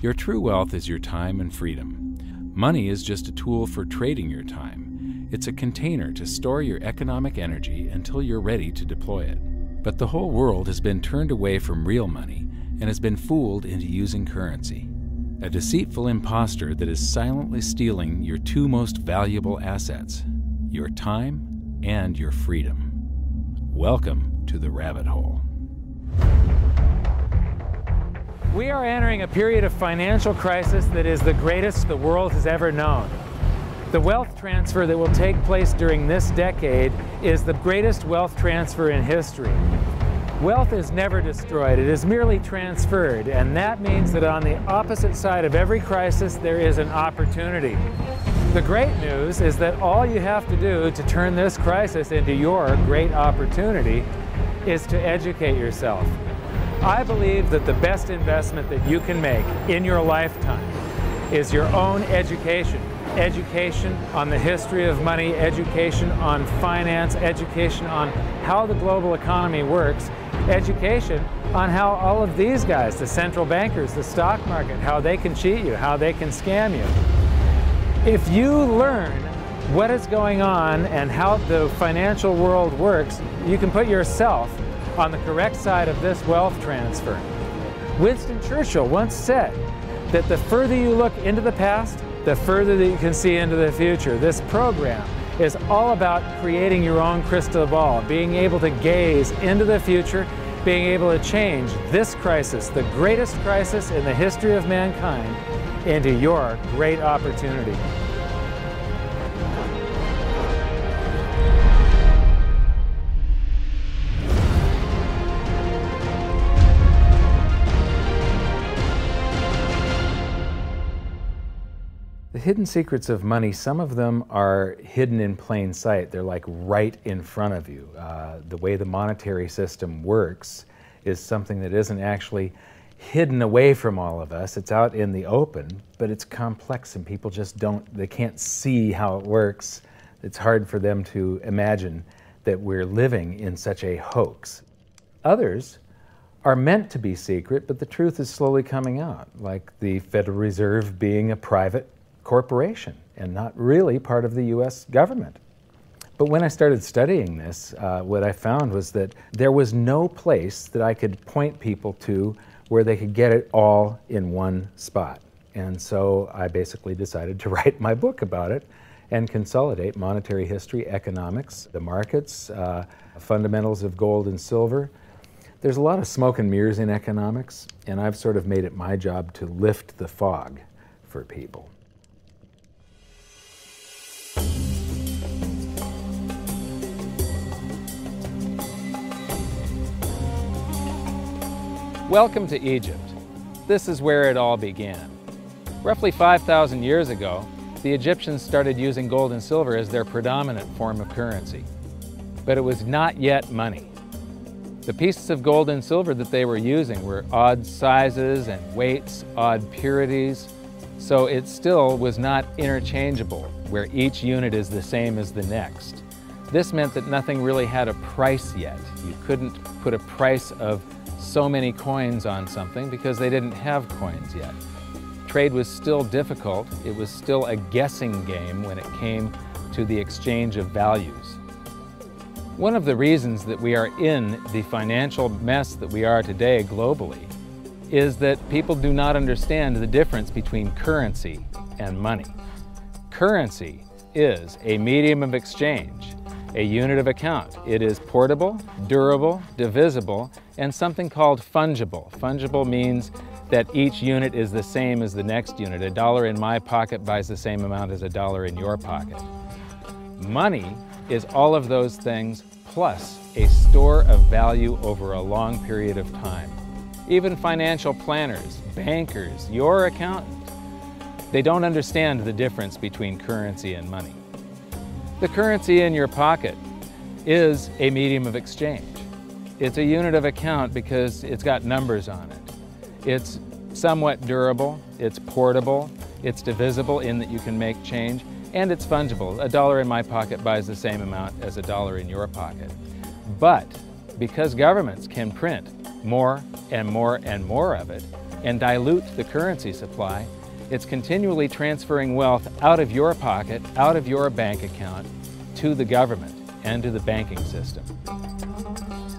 Your true wealth is your time and freedom. Money is just a tool for trading your time. It's a container to store your economic energy until you're ready to deploy it. But the whole world has been turned away from real money and has been fooled into using currency. A deceitful imposter that is silently stealing your two most valuable assets, your time and your freedom. Welcome to the rabbit hole. We are entering a period of financial crisis that is the greatest the world has ever known. The wealth transfer that will take place during this decade is the greatest wealth transfer in history. Wealth is never destroyed, it is merely transferred, and that means that on the opposite side of every crisis there is an opportunity. The great news is that all you have to do to turn this crisis into your great opportunity is to educate yourself. I believe that the best investment that you can make in your lifetime is your own education. Education on the history of money, education on finance, education on how the global economy works, education on how all of these guys, the central bankers, the stock market, how they can cheat you, how they can scam you. If you learn what is going on and how the financial world works, you can put yourself on the correct side of this wealth transfer. Winston Churchill once said that the further you look into the past, the further that you can see into the future. This program is all about creating your own crystal ball, being able to gaze into the future, being able to change this crisis, the greatest crisis in the history of mankind, into your great opportunity. The hidden secrets of money, some of them are hidden in plain sight. They're like right in front of you. The way the monetary system works is something that isn't actually hidden away from all of us. It's out in the open, but it's complex and people just they can't see how it works. It's hard for them to imagine that we're living in such a hoax. Others are meant to be secret, but the truth is slowly coming out, like the Federal Reserve being a private corporation and not really part of the U.S. government. But when I started studying this, what I found was that there was no place that I could point people to where they could get it all in one spot. And so I basically decided to write my book about it and consolidate monetary history, economics, the markets, fundamentals of gold and silver. There's a lot of smoke and mirrors in economics, and I've sort of made it my job to lift the fog for people. Welcome to Egypt. This is where it all began. Roughly 5,000 years ago, the Egyptians started using gold and silver as their predominant form of currency. But it was not yet money. The pieces of gold and silver that they were using were odd sizes and weights, odd purities, so it still was not interchangeable, where each unit is the same as the next. This meant that nothing really had a price yet. You couldn't put a price of so many coins on something because they didn't have coins yet. Trade was still difficult. It was still a guessing game when it came to the exchange of values. One of the reasons that we are in the financial mess that we are today globally is that people do not understand the difference between currency and money. Currency is a medium of exchange, a unit of account. It is portable, durable, divisible, and something called fungible. Fungible means that each unit is the same as the next unit. A dollar in my pocket buys the same amount as a dollar in your pocket. Money is all of those things plus a store of value over a long period of time. Even financial planners, bankers, your accountant, they don't understand the difference between currency and money. The currency in your pocket is a medium of exchange. It's a unit of account because it's got numbers on it. It's somewhat durable, it's portable, it's divisible in that you can make change, and it's fungible. A dollar in my pocket buys the same amount as a dollar in your pocket. But because governments can print more and more and more of it, and dilute the currency supply, it's continually transferring wealth out of your pocket, out of your bank account, to the government and to the banking system.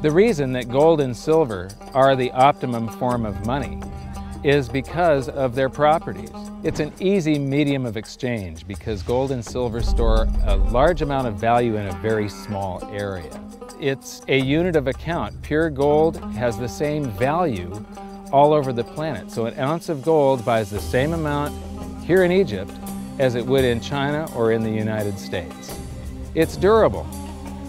The reason that gold and silver are the optimum form of money is because of their properties. It's an easy medium of exchange because gold and silver store a large amount of value in a very small area. It's a unit of account. Pure gold has the same value all over the planet. So an ounce of gold buys the same amount here in Egypt as it would in China or in the United States. It's durable.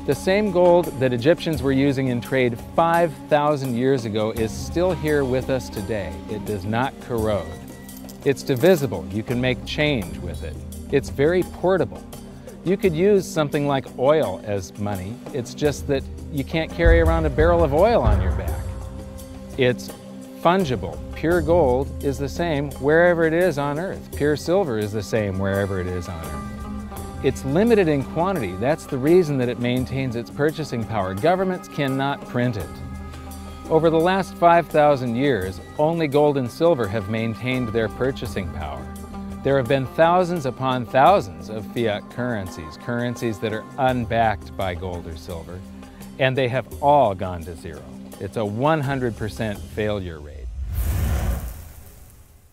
The same gold that Egyptians were using in trade 5,000 years ago is still here with us today. It does not corrode. It's divisible. You can make change with it. It's very portable. You could use something like oil as money. It's just that you can't carry around a barrel of oil on your back. It's fungible. Pure gold is the same wherever it is on Earth. Pure silver is the same wherever it is on Earth. It's limited in quantity. That's the reason that it maintains its purchasing power. Governments cannot print it. Over the last 5,000 years, only gold and silver have maintained their purchasing power. There have been thousands upon thousands of fiat currencies, currencies that are unbacked by gold or silver, and they have all gone to zero. It's a 100% failure rate.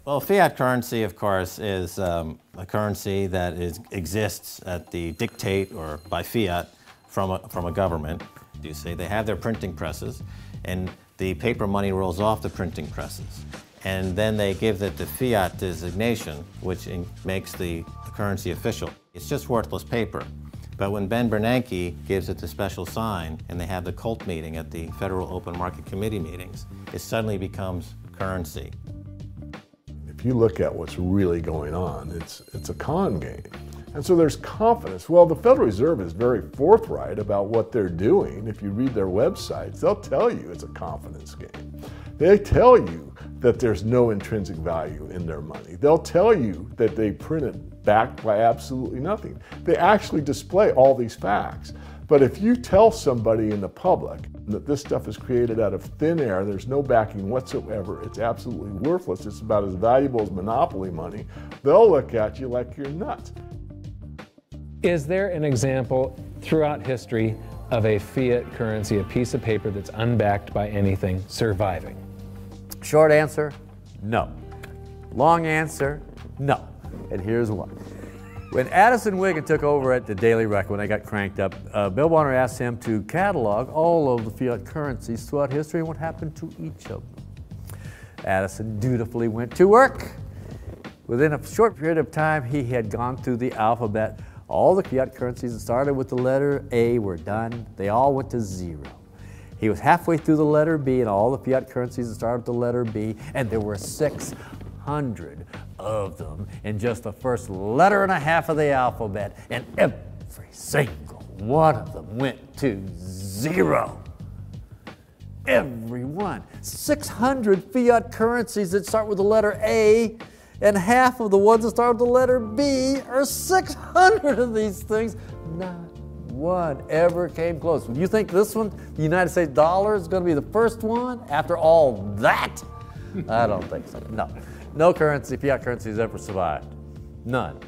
Well, fiat currency, of course, is a currency that exists at the dictate or by fiat from a government. You see, they have their printing presses, and the paper money rolls off the printing presses. And then they give it the fiat designation, which makes the currency official. It's just worthless paper. But when Ben Bernanke gives it the special sign, and they have the cult meeting at the Federal Open Market Committee meetings, it suddenly becomes currency. If you look at what's really going on, it's a con game. And so there's confidence. Well, the Federal Reserve is very forthright about what they're doing. If you read their websites, they'll tell you it's a confidence game. They tell you that there's no intrinsic value in their money. They'll tell you that they print it backed by absolutely nothing. They actually display all these facts. But if you tell somebody in the public that this stuff is created out of thin air, there's no backing whatsoever, it's absolutely worthless, it's about as valuable as monopoly money, they'll look at you like you're nuts. Is there an example throughout history of a fiat currency, a piece of paper that's unbacked by anything, surviving? Short answer, no. Long answer, no. And here's why. When Addison Wiggin took over at the Daily Record, when they got cranked up, Bill Warner asked him to catalog all of the fiat currencies throughout history and what happened to each of them. Addison dutifully went to work. Within a short period of time, he had gone through the alphabet. All the fiat currencies that started with the letter A were done. They all went to zero. He was halfway through the letter B, and all the fiat currencies that started with the letter B, and there were 600 of them in just the first letter and a half of the alphabet, and every single one of them went to zero. Every one. 600 fiat currencies that start with the letter A, and half of the ones that start with the letter B are 600 of these things. Not one ever came close. You think this one, the United States dollar, is going to be the first one after all that? I don't think so. No. No currency, fiat currency has ever survived. None.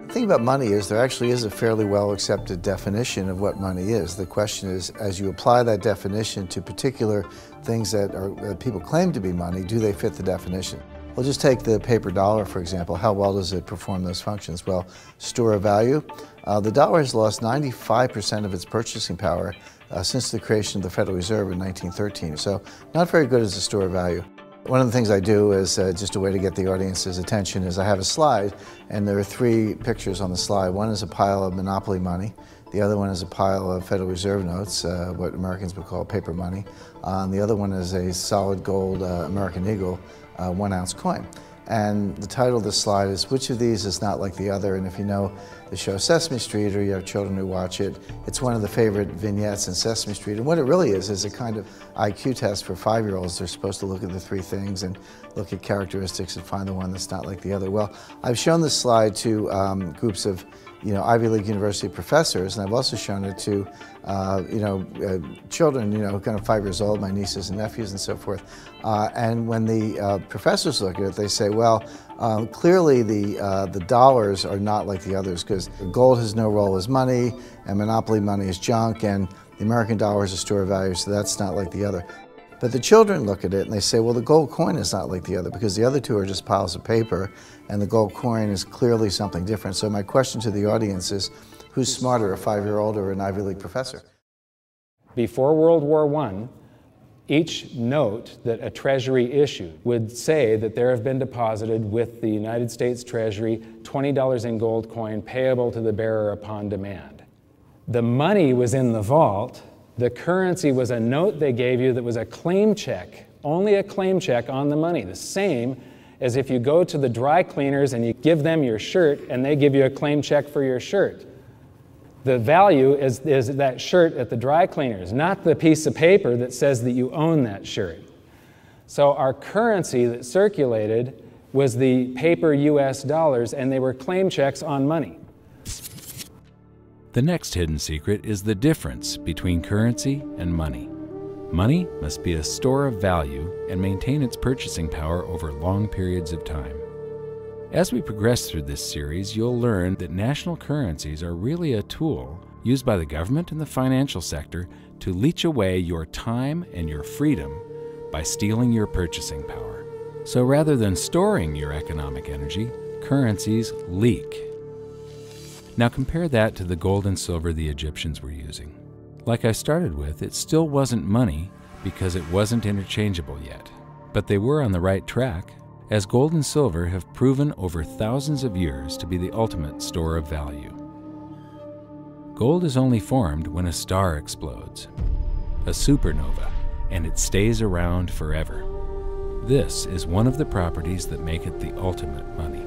The thing about money is there actually is a fairly well accepted definition of what money is. The question is, as you apply that definition to particular things that people claim to be money, do they fit the definition? We'll just take the paper dollar, for example. How well does it perform those functions? Well, store of value. The dollar has lost 95% of its purchasing power since the creation of the Federal Reserve in 1913. So not very good as a store of value. One of the things I do is just a way to get the audience's attention is I have a slide, and there are 3 pictures on the slide. One is a pile of monopoly money. The other one is a pile of Federal Reserve notes, what Americans would call paper money. And the other one is a solid gold American Eagle 1-ounce coin. And the title of the slide is, which of these is not like the other? And if you know the show Sesame Street, or you have children who watch it, it's one of the favorite vignettes in Sesame Street. And what it really is a kind of IQ test for 5-year-olds. They're supposed to look at the 3 things and look at characteristics and find the one that's not like the other. Well, I've shown this slide to groups of Ivy League university professors, and I've also shown it to, children, kind of 5 years old, my nieces and nephews and so forth. And when the professors look at it, they say, well, clearly the dollars are not like the others because gold has no role as money, and monopoly money is junk, and the American dollar is a store of value, so that's not like the other. But the children look at it and they say, well, the gold coin is not like the other because the other two are just piles of paper and the gold coin is clearly something different. So my question to the audience is, who's smarter, a 5-year-old or an Ivy League professor? Before World War I, each note that a Treasury issued would say that there have been deposited with the United States Treasury $20 in gold coin payable to the bearer upon demand. The money was in the vault. The currency was a note they gave you that was a claim check, only a claim check on the money, the same as if you go to the dry cleaners and you give them your shirt and they give you a claim check for your shirt. The value is that shirt at the dry cleaners, not the piece of paper that says that you own that shirt. So our currency that circulated was the paper US dollars, and they were claim checks on money. The next hidden secret is the difference between currency and money. Money must be a store of value and maintain its purchasing power over long periods of time. As we progress through this series, you'll learn that national currencies are really a tool used by the government and the financial sector to leech away your time and your freedom by stealing your purchasing power. So rather than storing your economic energy, currencies leak. Now compare that to the gold and silver the Egyptians were using. Like I started with, it still wasn't money because it wasn't interchangeable yet. But they were on the right track, as gold and silver have proven over thousands of years to be the ultimate store of value. Gold is only formed when a star explodes, a supernova, and it stays around forever. This is one of the properties that make it the ultimate money.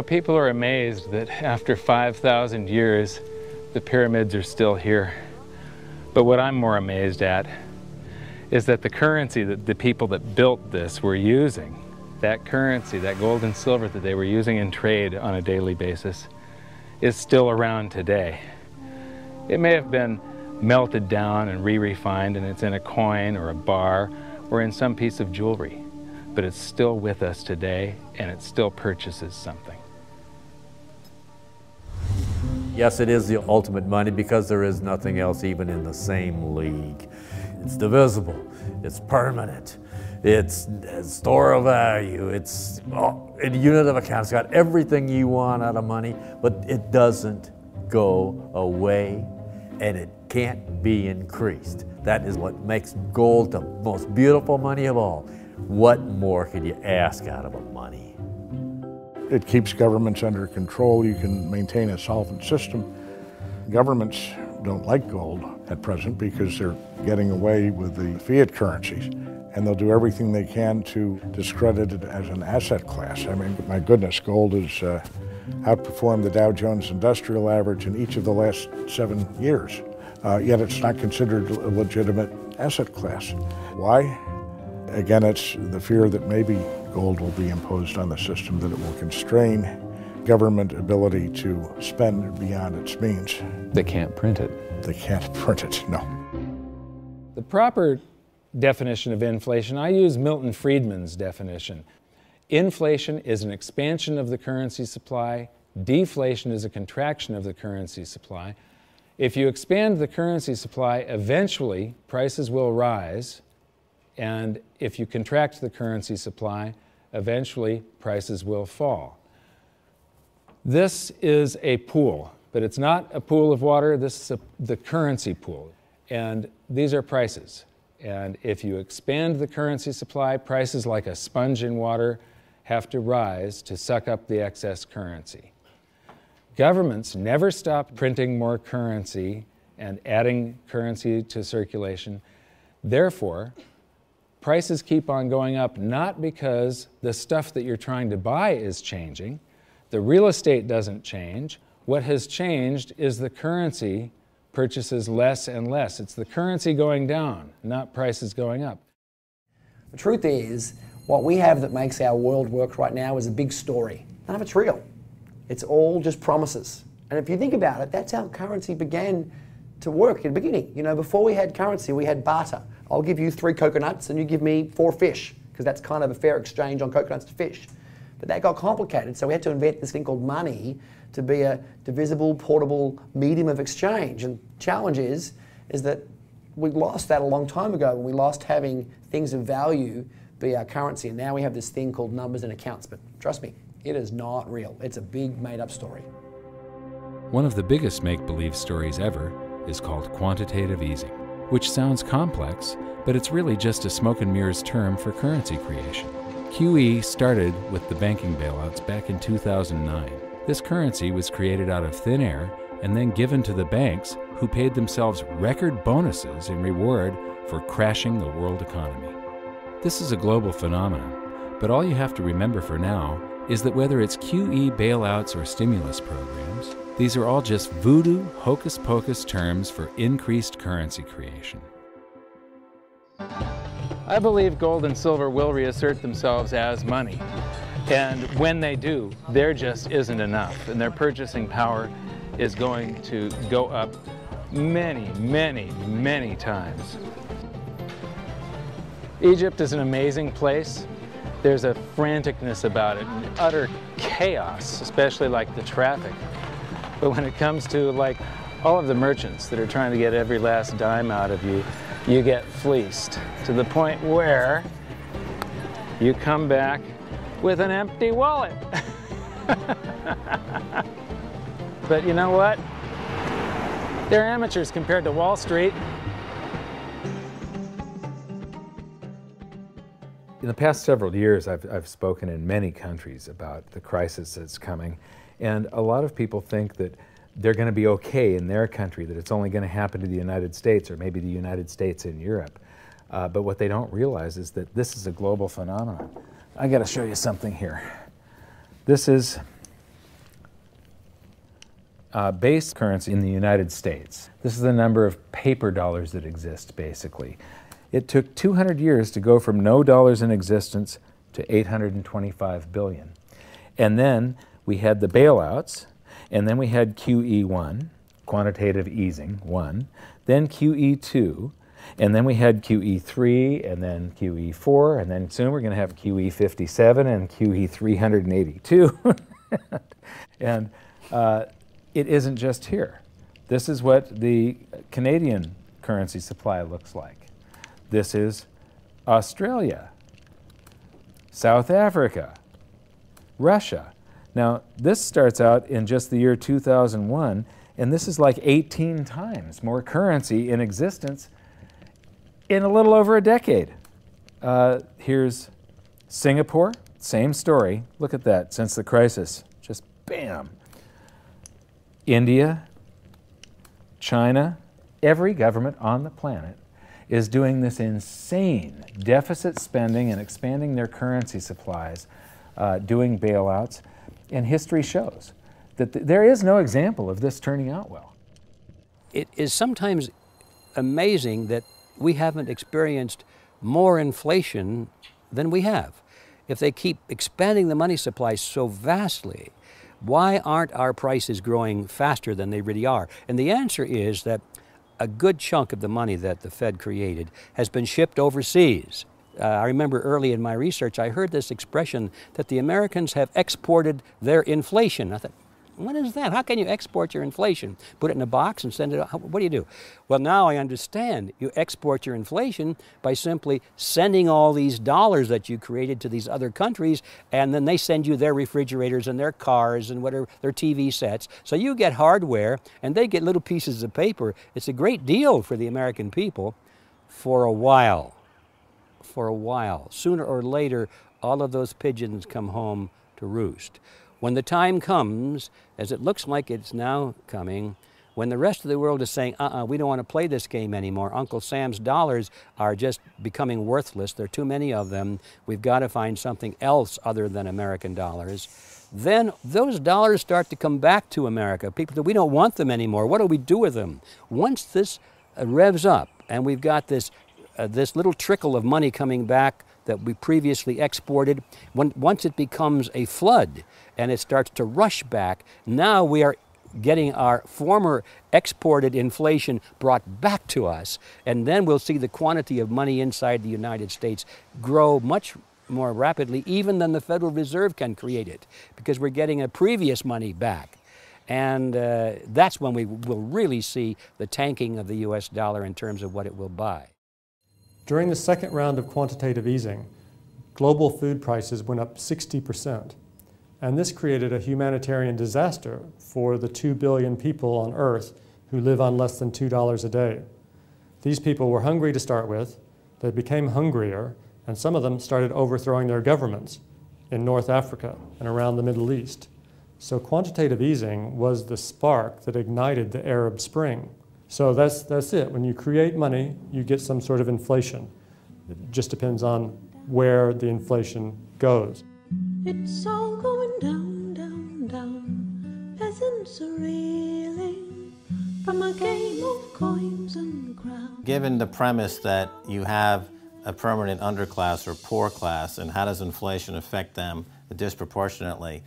People are amazed that after 5,000 years, the pyramids are still here. But what I'm more amazed at is that the currency that the people that built this were using, that currency, that gold and silver that they were using in trade on a daily basis, is still around today. It may have been melted down and re-refined, and it's in a coin or a bar or in some piece of jewelry, but it's still with us today, and it still purchases something. Yes, it is the ultimate money because there is nothing else even in the same league. It's divisible, it's permanent, it's a store of value, it's a unit of account. It's got everything you want out of money, but it doesn't go away and it can't be increased. That is what makes gold the most beautiful money of all. What more could you ask out of a money? It keeps governments under control. You can maintain a solvent system. Governments don't like gold at present because they're getting away with the fiat currencies, and they'll do everything they can to discredit it as an asset class. I mean, my goodness, gold has outperformed the Dow Jones Industrial Average in each of the last 7 years, yet it's not considered a legitimate asset class. Why? Again, it's the fear that maybe gold will be imposed on the system, that it will constrain government ability to spend beyond its means. They can't print it. They can't print it, no. The proper definition of inflation, I use Milton Friedman's definition. Inflation is an expansion of the currency supply. Deflation is a contraction of the currency supply. If you expand the currency supply, eventually prices will rise. And if you contract the currency supply, eventually prices will fall. This is a pool, but it's not a pool of water. This is the currency pool. And these are prices. And if you expand the currency supply, prices like a sponge in water have to rise to suck up the excess currency. Governments never stop printing more currency and adding currency to circulation. Therefore, prices keep on going up, not because the stuff that you're trying to buy is changing. The real estate doesn't change. What has changed is the currency purchases less and less. It's the currency going down, not prices going up. The truth is, what we have that makes our world work right now is a big story. None of it's real. It's all just promises. And if you think about it, that's how currency began to work in the beginning. You know, before we had currency, we had barter. I'll give you 3 coconuts and you give me 4 fish, because that's kind of a fair exchange on coconuts to fish. But that got complicated, so we had to invent this thing called money to be a divisible, portable medium of exchange. And the challenge is that we lost that a long time ago when we lost having things of value be our currency. And now we have this thing called numbers and accounts. But trust me, it is not real. It's a big made-up story. One of the biggest make-believe stories ever is called quantitative easing, which sounds complex, but it's really just a smoke and mirrors term for currency creation. QE started with the banking bailouts back in 2009. This currency was created out of thin air and then given to the banks, who paid themselves record bonuses in reward for crashing the world economy. This is a global phenomenon, but all you have to remember for now is that whether it's QE bailouts or stimulus programs, these are all just voodoo, hocus-pocus terms for increased currency creation. I believe gold and silver will reassert themselves as money. And when they do, there just isn't enough. And their purchasing power is going to go up many, many, many times. Egypt is an amazing place. There's a franticness about it, and utter chaos, especially like the traffic. But when it comes to like all of the merchants that are trying to get every last dime out of you, you get fleeced to the point where you come back with an empty wallet. But you know what? They're amateurs compared to Wall Street. In the past several years, I've spoken in many countries about the crisis that's coming, and a lot of people think that they're going to be okay in their country, that it's only going to happen to the United States or maybe the United States in Europe. But what they don't realize is that this is a global phenomenon. I got to show you something here. This is base currency in the United States. This is the number of paper dollars that exist, basically. It took 200 years to go from no dollars in existence to 825 billion. And then we had the bailouts, and then we had QE1, quantitative easing 1, then QE2, and then we had QE3, and then QE4, and then soon we're going to have QE57 and QE382. And it isn't just here. This is what the Canadian currency supply looks like. This is Australia, South Africa, Russia. Now, this starts out in just the year 2001, and this is like 18 times more currency in existence in a little over a decade. Here's Singapore, same story. Look at that, since the crisis, just bam. India, China, every government on the planet is doing this insane deficit spending and expanding their currency supplies, doing bailouts. And history shows that there is no example of this turning out well. It is sometimes amazing that we haven't experienced more inflation than we have. If they keep expanding the money supply so vastly, why aren't our prices growing faster than they really are? And the answer is that a good chunk of the money that the Fed created has been shipped overseas. I remember early in my research, I heard this expression that the Americans have exported their inflation. I thought, what is that? How can you export your inflation? Put it in a box and send it out? What do you do? Well, now I understand. You export your inflation by simply sending all these dollars that you created to these other countries, and then they send you their refrigerators and their cars and whatever, their TV sets. So you get hardware, and they get little pieces of paper. It's a great deal for the American people for a while. For a while. Sooner or later, all of those pigeons come home to roost. When the time comes, as it looks like it's now coming, when the rest of the world is saying, we don't want to play this game anymore, Uncle Sam's dollars are just becoming worthless, there are too many of them, we've got to find something else other than American dollars, then those dollars start to come back to America. People say, we don't want them anymore, what do we do with them? Once this revs up and we've got this little trickle of money coming back that we previously exported, once it becomes a flood and it starts to rush back, now we are getting our former exported inflation brought back to us, and then we'll see the quantity of money inside the United States grow much more rapidly even than the Federal Reserve can create it, because we're getting a previous money back. And that's when we will really see the tanking of the US dollar in terms of what it will buy. During the second round of quantitative easing, global food prices went up 60%. And this created a humanitarian disaster for the 2 billion people on Earth who live on less than $2 a day. These people were hungry to start with, they became hungrier, and some of them started overthrowing their governments in North Africa and around the Middle East. So quantitative easing was the spark that ignited the Arab Spring. So that's it. When you create money, you get some sort of inflation. It just depends on where the inflation goes. It's all going down, down, down. Peasants are reeling from a game of coins and crowns. Given the premise that you have a permanent underclass or poor class, and how does inflation affect them disproportionately?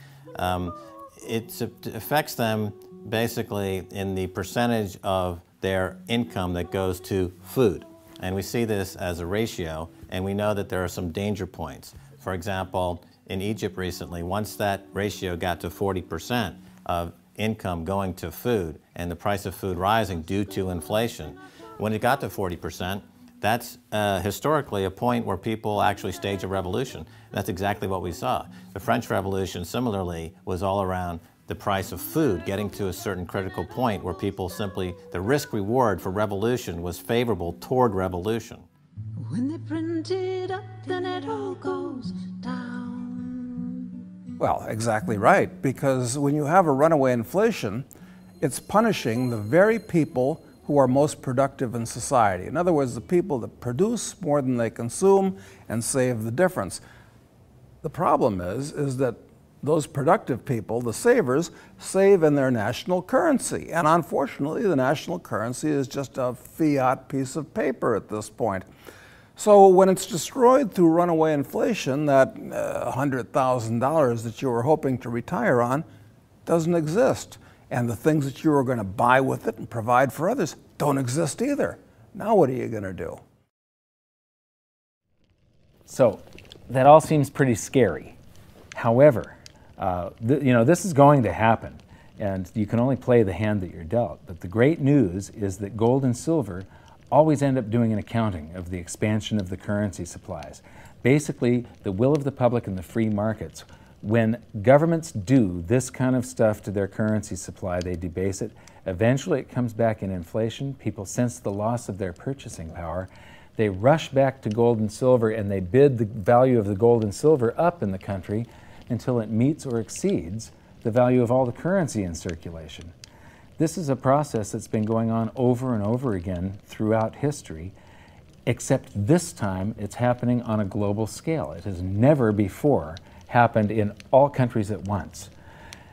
It affects them basically in the percentage of their income that goes to food. And we see this as a ratio, and we know that there are some danger points. For example, in Egypt recently, once that ratio got to 40% of income going to food and the price of food rising due to inflation, when it got to 40%, that's historically a point where people actually stage a revolution. That's exactly what we saw. The French Revolution, similarly, was all around the price of food getting to a certain critical point where people simply, the risk-reward for revolution was favorable toward revolution. When they print it up, then it all goes down. Well, exactly right, because when you have a runaway inflation, it's punishing the very people who are most productive in society. In other words, the people that produce more than they consume and save the difference. The problem is that those productive people, the savers, save in their national currency. And unfortunately, the national currency is just a fiat piece of paper at this point. So when it's destroyed through runaway inflation, that $100,000 that you were hoping to retire on doesn't exist. And the things that you were going to buy with it and provide for others don't exist either. Now what are you going to do? So that all seems pretty scary. However, this is going to happen, and you can only play the hand that you're dealt. But the great news is that gold and silver always end up doing an accounting of the expansion of the currency supplies. Basically, the will of the public and the free markets. When governments do this kind of stuff to their currency supply, they debase it. Eventually it comes back in inflation. People sense the loss of their purchasing power. They rush back to gold and silver, and they bid the value of the gold and silver up in the country until it meets or exceeds the value of all the currency in circulation. This is a process that's been going on over and over again throughout history, except this time it's happening on a global scale. It has never before happened in all countries at once.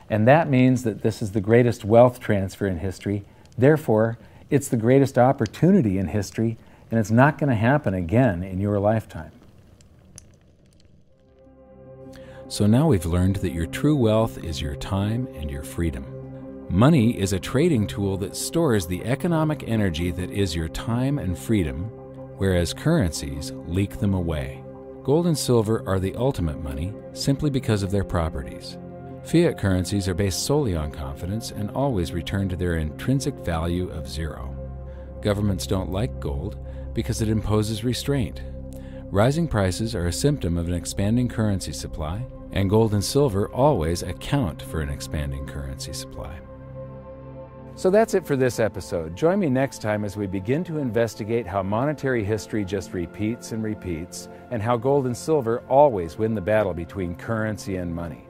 And that means that this is the greatest wealth transfer in history. Therefore, it's the greatest opportunity in history, and it's not going to happen again in your lifetime. So now we've learned that your true wealth is your time and your freedom. Money is a trading tool that stores the economic energy that is your time and freedom, whereas currencies leak them away. Gold and silver are the ultimate money simply because of their properties. Fiat currencies are based solely on confidence and always return to their intrinsic value of zero. Governments don't like gold because it imposes restraint. Rising prices are a symptom of an expanding currency supply, and gold and silver always account for an expanding currency supply. So that's it for this episode. Join me next time as we begin to investigate how monetary history just repeats and repeats, and how gold and silver always win the battle between currency and money.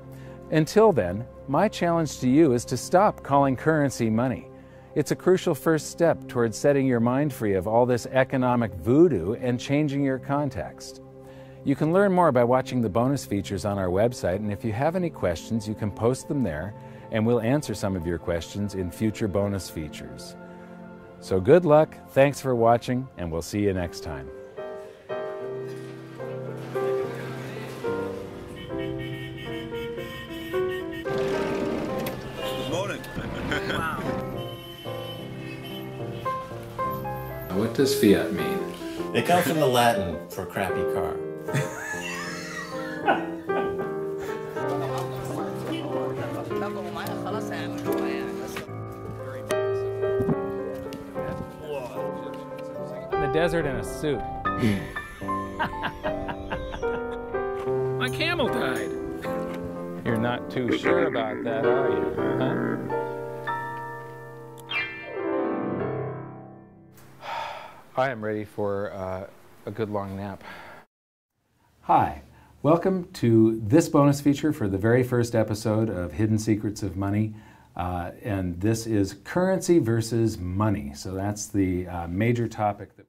Until then, my challenge to you is to stop calling currency money. It's a crucial first step towards setting your mind free of all this economic voodoo and changing your context. You can learn more by watching the bonus features on our website, and if you have any questions, you can post them there, and we'll answer some of your questions in future bonus features. So good luck, thanks for watching, and we'll see you next time. What does fiat mean? It comes from the Latin for crappy car. In the desert in a suit. My camel died. You're not too sure about that, are you? Huh? I am ready for a good long nap. Hi, welcome to this bonus feature for the very first episode of Hidden Secrets of Money. And this is currency versus money. So that's the major topic that